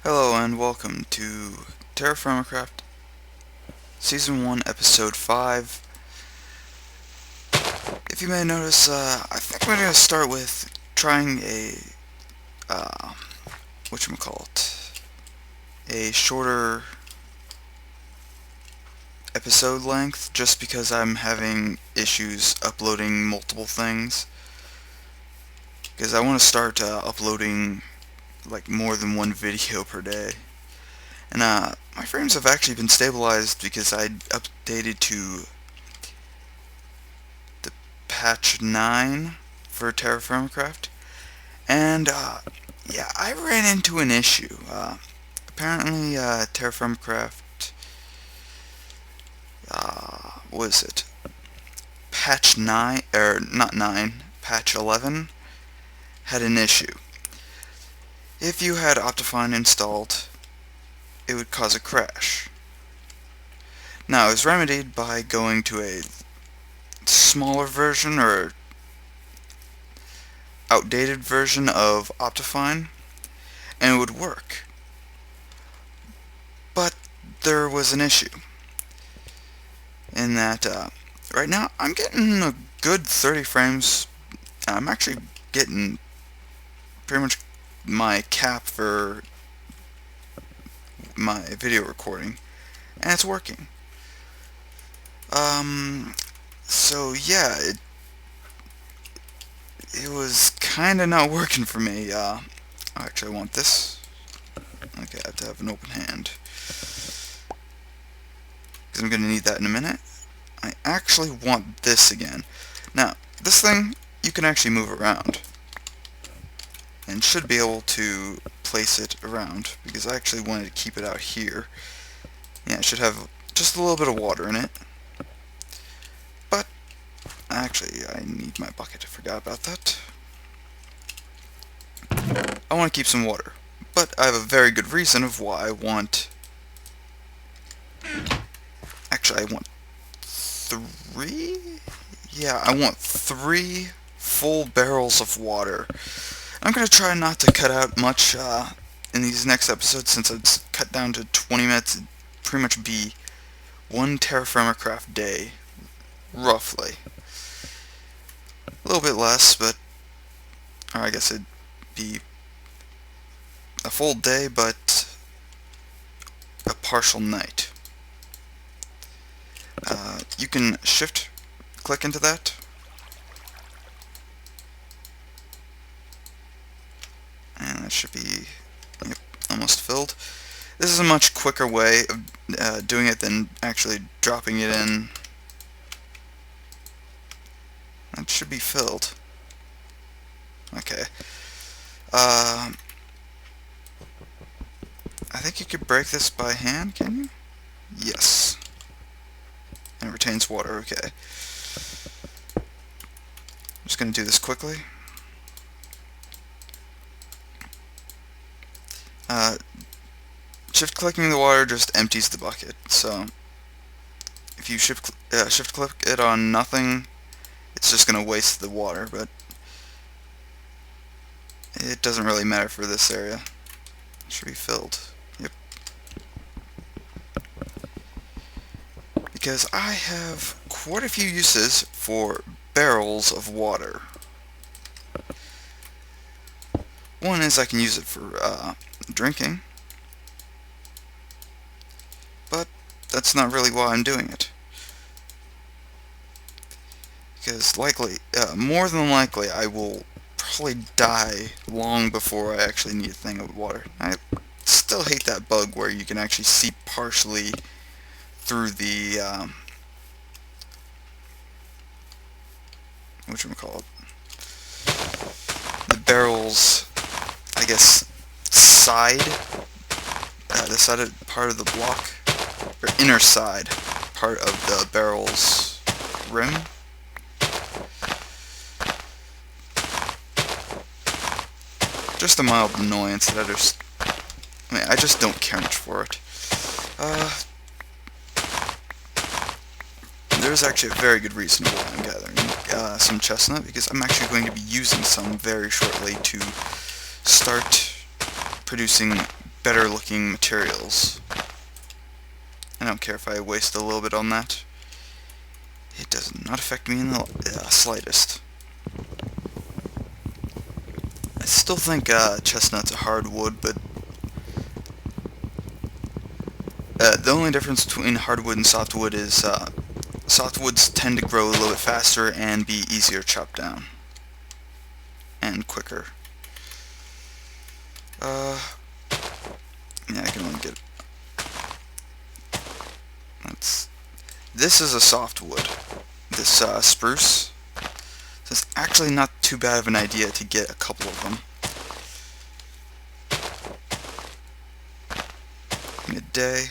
Hello and welcome to TerraFirmaCraft Season 1 Episode 5. If you may notice, I think we're going to start with trying uh, whatchamacallit, a shorter episode length, just because I'm having issues uploading multiple things. Because I want to start uploading like more than one video per day. And my frames have actually been stabilized because I updated to the patch 9 for TerraFirmaCraft. And yeah, I ran into an issue. Apparently TerraFirmaCraft, what is it? Patch 9, or not 9, patch 11 had an issue. If you had Optifine installed, it would cause a crash. Now, it was remedied by going to a smaller version or outdated version of Optifine, and it would work. But there was an issue in that right now I'm getting a good 30 frames. I'm actually getting pretty much my cap for my video recording, and it's working. So yeah, it was kinda not working for me. Actually I want this. Okay, I have to have an open hand, because I'm gonna need that in a minute. I actually want this again. Now, this thing, you can actually move around, and should be able to place it around, because I actually wanted to keep it out here. Yeah, it should have just a little bit of water in it. But, actually, I need my bucket. I forgot about that. I want to keep some water, but I have a very good reason of why I want... Actually, I want 3? Yeah, I want 3 full barrels of water. I'm going to try not to cut out much in these next episodes, since it's cut down to 20 minutes. It'd pretty much be 1 TerraFirmaCraft day, roughly. A little bit less, but or I guess it'd be a full day, but a partial night. You can shift click into that, and that should be, yep, almost filled. This is a much quicker way of doing it than actually dropping it in. That should be filled. Okay. I think you could break this by hand, can you? Yes. And it retains water, okay. I'm just going to do this quickly. Shift clicking the water just empties the bucket, so if you shift click it on nothing, it's just going to waste the water, but it doesn't really matter for this area. It should be filled. Yep. Because I have quite a few uses for barrels of water. One is I can use it for drinking, but that's not really why I'm doing it. Because more than likely, I will probably die long before I actually need a thing of water. I still hate that bug where you can actually see partially through the whatchamacallit, the barrel's, I guess, side, the side part of the block, or inner side part of the barrel's rim. Just a mild annoyance that I just don't care much for it. There's actually a very good reason why I'm gathering some chestnut, because I'm actually going to be using some very shortly to start producing better looking materials. I don't care if I waste a little bit on that. It does not affect me in the slightest. I still think chestnut's a hardwood, but the only difference between hardwood and softwood is softwoods tend to grow a little bit faster and be easier to chop down. And quicker. Yeah, I can only get... This is a softwood. This spruce. So it's actually not too bad of an idea to get a couple of them. Midday.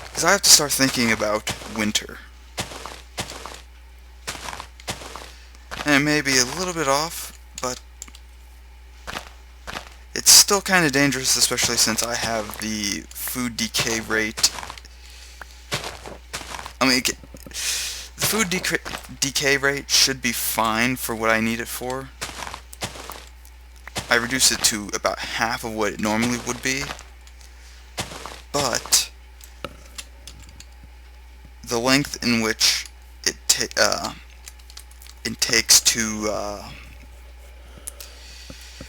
Because I have to start thinking about winter. And it may be a little bit off, but it's still kind of dangerous, especially since I have the food decay rate. I mean, the food decay rate should be fine for what I need it for. I reduced it to about half of what it normally would be, but the length in which it takes to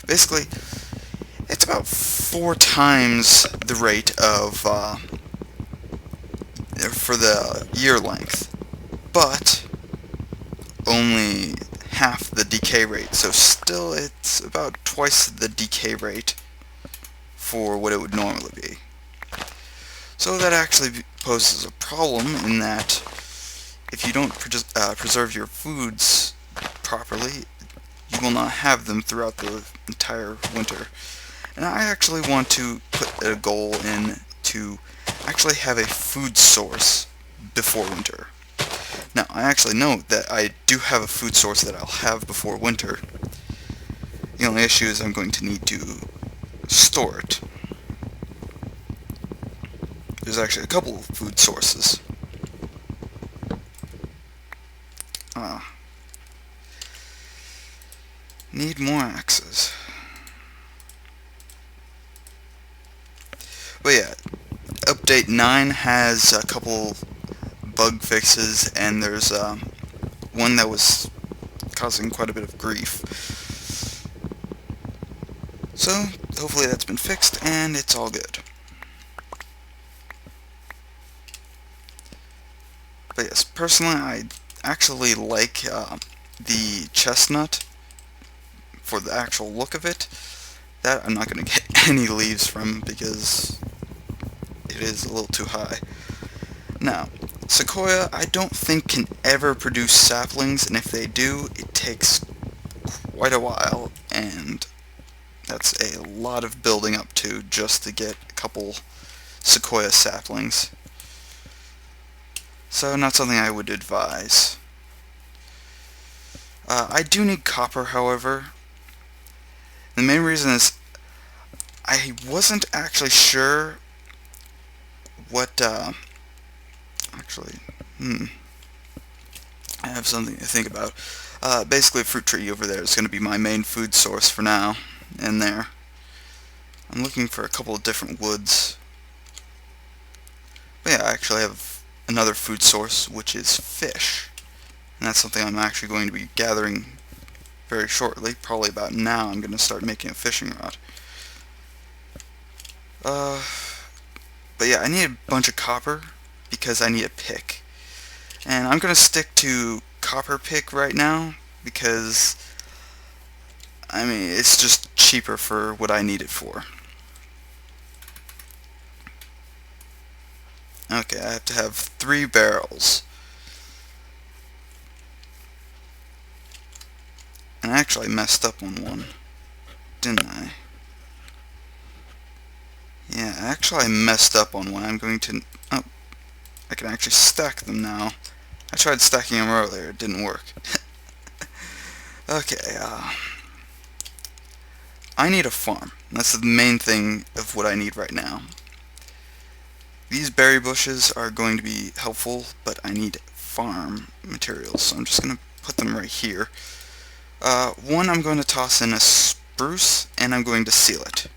basically, it's about 4 times the rate of for the year length, but only half the decay rate, so still it's about twice the decay rate for what it would normally be. So that actually poses a problem in that if you don't preserve your foods properly, you will not have them throughout the entire winter. And I actually want to put a goal in to actually have a food source before winter. Now, I actually know that I do have a food source that I'll have before winter. The only issue is I'm going to need to store it. There's actually a couple of food sources. Need more axes. But yeah, update 9 has a couple bug fixes, and there's one that was causing quite a bit of grief. So, hopefully that's been fixed, and it's all good. But yes, personally, I actually like the chestnut for the actual look of it. That I'm not going to get any leaves from because it is a little too high. Now, sequoia I don't think can ever produce saplings, and if they do, it takes quite a while, and that's a lot of building up to just to get a couple sequoia saplings. So not something I would advise. I do need copper, however. The main reason is I wasn't actually sure what, actually, I have something to think about. Basically a fruit tree over there is going to be my main food source for now, and there. I'm looking for a couple of different woods. But yeah, I actually have another food source, which is fish. And that's something I'm actually going to be gathering very shortly. Probably about now I'm going to start making a fishing rod. But yeah, I need a bunch of copper because I need a pick. And I'm going to stick to copper pick right now because, I mean, it's just cheaper for what I need it for. Okay, I have to have 3 barrels. And I actually messed up on one, didn't I? Yeah, actually I messed up on one. I'm going to... Oh, I can actually stack them now. I tried stacking them earlier. It didn't work. Okay, I need a farm. That's the main thing of what I need right now. These berry bushes are going to be helpful, but I need farm materials, so I'm just going to put them right here. One, I'm going to toss in a spruce, and I'm going to seal it.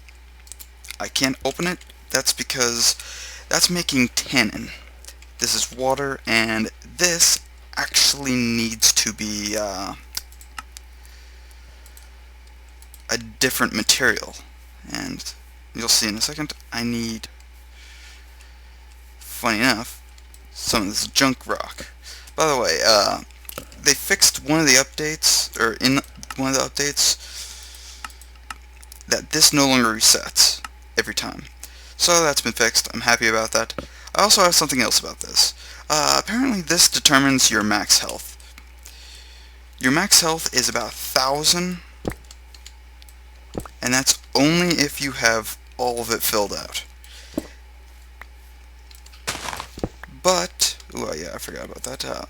I can't open it. That's because that's making tannin. This is water, and this actually needs to be a different material. And you'll see in a second, I need, funny enough, some of this junk rock. By the way, they fixed one of the updates, or in one of the updates, that this no longer resets every time. So that's been fixed. I'm happy about that. I also have something else about this. Apparently this determines your max health. Your max health is about 1,000, and that's only if you have all of it filled out. But, oh yeah, I forgot about that.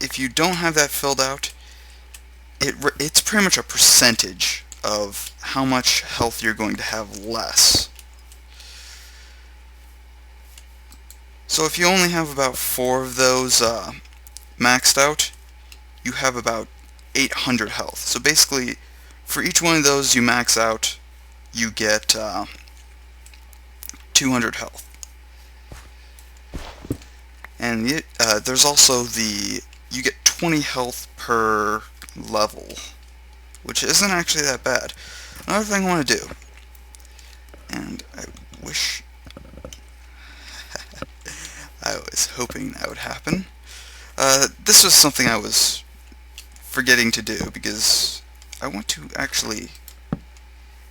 If you don't have that filled out, it's pretty much a percentage of how much health you're going to have less. So if you only have about 4 of those maxed out, you have about 800 health. So basically, for each one of those you max out, you get 200 health. And there's also you get 20 health per level, which isn't actually that bad. Another thing I want to do, and I wish I was hoping that would happen. This was something I was forgetting to do because I want to actually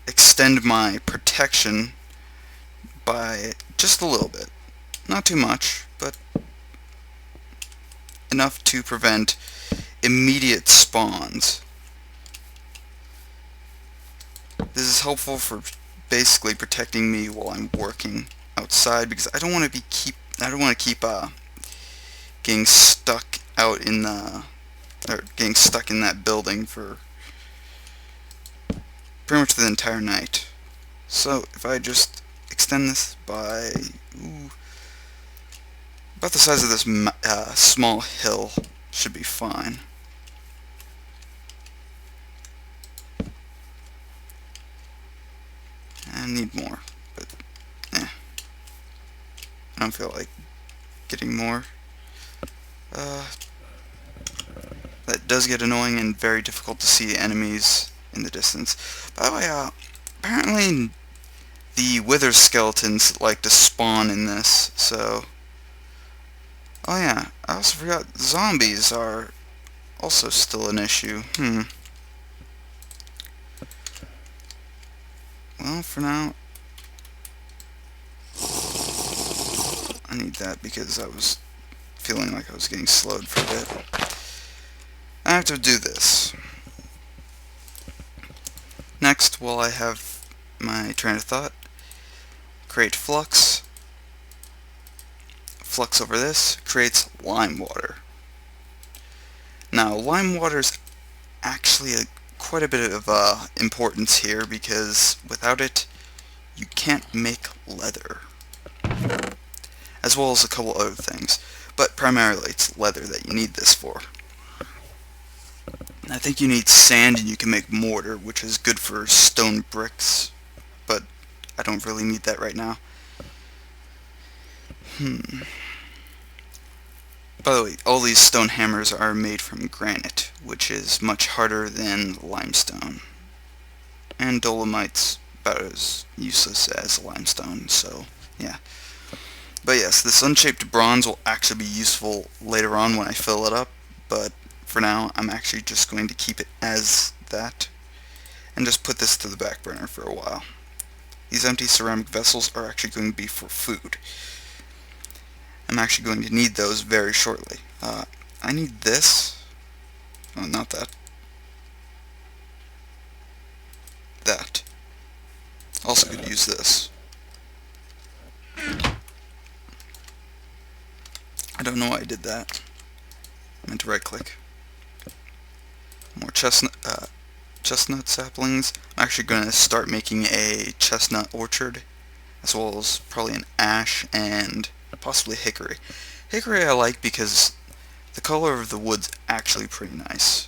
extend my protection by just a little bit. Not too much, but enough to prevent immediate spawns. This is helpful for basically protecting me while I'm working outside, because I don't want to keep getting stuck out in getting stuck in that building for pretty much the entire night. So if I just extend this by about the size of this small hill, should be fine. I need more, but I don't feel like getting more. That does get annoying and very difficult to see enemies in the distance. By the way, apparently the wither skeletons like to spawn in this, so... Oh yeah, I also forgot zombies are also still an issue. Well, for now, I need that because I was feeling like I was getting slowed for a bit. I have to do this. Next, while I have my train of thought, create flux. Flux over this creates lime water. Now, lime water is actually quite a bit of importance here, because without it, you can't make leather. As well as a couple other things. But primarily, it's leather that you need this for. I think you need sand, and you can make mortar, which is good for stone bricks, but I don't really need that right now. By the way, all these stone hammers are made from granite, which is much harder than limestone. And dolomite's about as useless as limestone, so yeah. But yes, this unshaped bronze will actually be useful later on when I fill it up, but for now, I'm actually just going to keep it as that, and just put this to the back burner for a while. These empty ceramic vessels are actually going to be for food. I'm actually going to need those very shortly. I need this. Oh, not that. That. Also could use this. I don't know why I did that. I meant to right click. More chestnut saplings. I'm actually going to start making a chestnut orchard, as well as probably an ash and possibly hickory. Hickory I like because the color of the wood's actually pretty nice.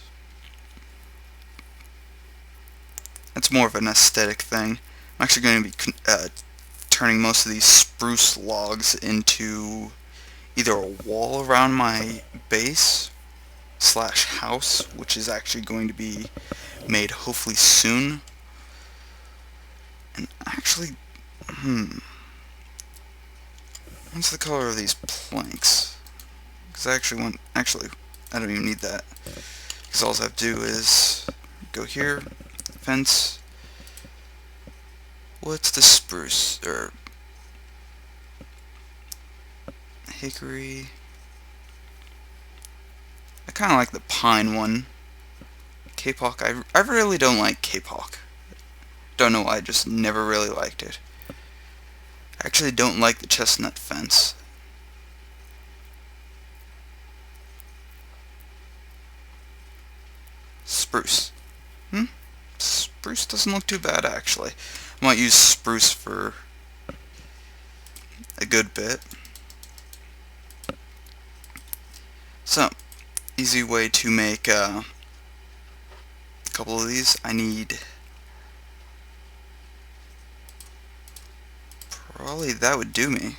It's more of an aesthetic thing. I'm actually going to be turning most of these spruce logs into either a wall around my base slash house, which is actually going to be made hopefully soon. And actually, what's the color of these planks? Because I actually want, I don't even need that. Because all I have to do is go here, fence. What's the spruce, or hickory? I kind of like the pine one. Kapok, I really don't like kapok. Don't know why, I just never really liked it. I actually don't like the chestnut fence. Spruce. Spruce doesn't look too bad, actually. I might use spruce for a good bit. So, easy way to make a couple of these. I need probably that would do me.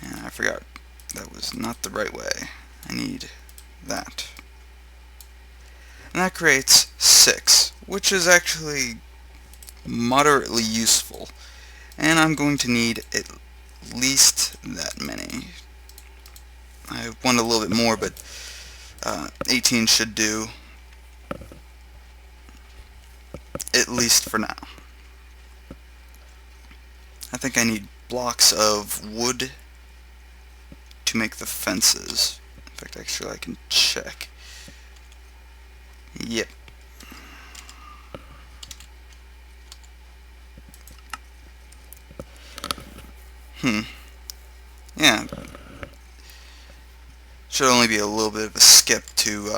Yeah, I forgot. That was not the right way. I need that. And that creates 6, which is actually moderately useful. And I'm going to need at least that many. I want a little bit more, but 18 should do, at least for now. I think I need blocks of wood to make the fences. In fact, actually I can check. Yep. Yeah. Should only be a little bit of a skip to,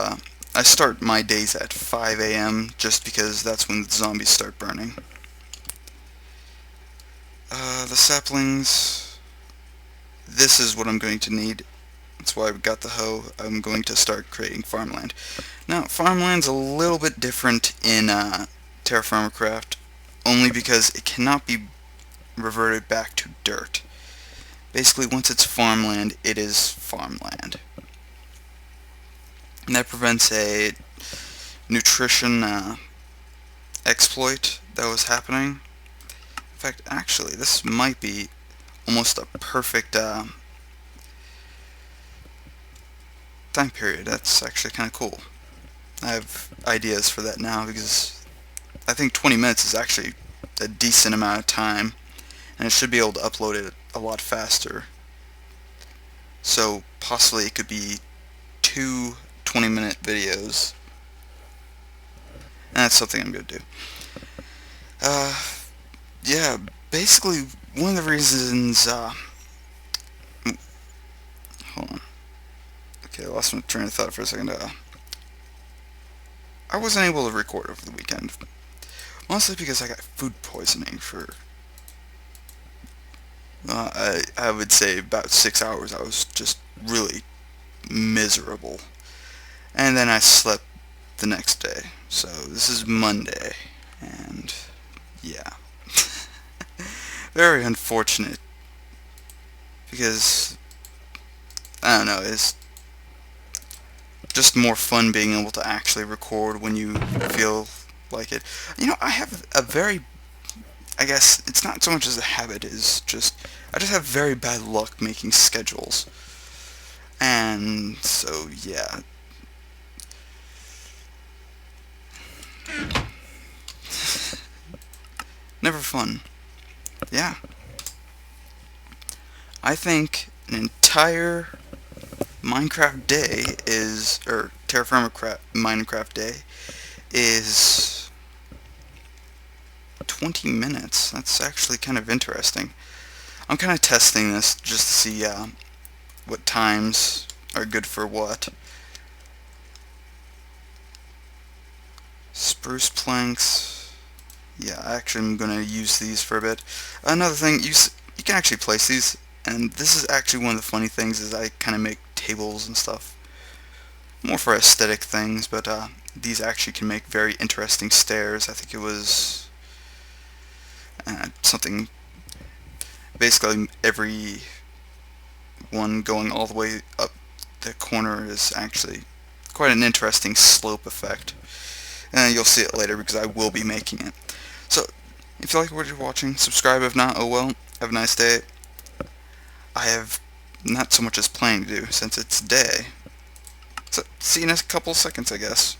I start my days at 5 a.m. just because that's when the zombies start burning. The saplings, this is what I'm going to need. That's why I've got the hoe. I'm going to start creating farmland. Now, farmland's a little bit different in TerraFirmaCraft, only because it cannot be reverted back to dirt. Basically, once it's farmland, it is farmland. And that prevents a nutrition exploit that was happening. In fact, actually, this might be almost a perfect time period. That's actually kind of cool. I have ideas for that now because I think 20 minutes is actually a decent amount of time, and it should be able to upload it a lot faster. So possibly it could be 2 20-minute videos, and that's something I'm going to do. Yeah, basically one of the reasons, hold on. Okay, I lost my train of thought for a second. I wasn't able to record over the weekend, mostly because I got food poisoning for, I would say about 6 hours. I was just really miserable. And then I slept the next day. So this is Monday, and yeah. Very unfortunate, because I don't know, it's just more fun being able to actually record when you feel like it. You know, I have a very, I guess it's not so much as a habit, is just I just have very bad luck making schedules. And so yeah. Never fun. Yeah. I think an entire Minecraft day is, or TerraFirmaCraft Minecraft day is 20 minutes. That's actually kind of interesting. I'm kind of testing this just to see what times are good for what. Spruce planks. Yeah, actually I'm going to use these for a bit. Another thing, you can actually place these And this is actually one of the funny things is I kind of make tables and stuff more for aesthetic things, but these actually can make very interesting stairs. I think it was something, basically every one going all the way up the corner is actually quite an interesting slope effect. And you'll see it later because I will be making it. So, if you like what you're watching, subscribe. If not, oh well. Have a nice day. I have not so much as playing to do since it's day. So, see you in a couple seconds, I guess.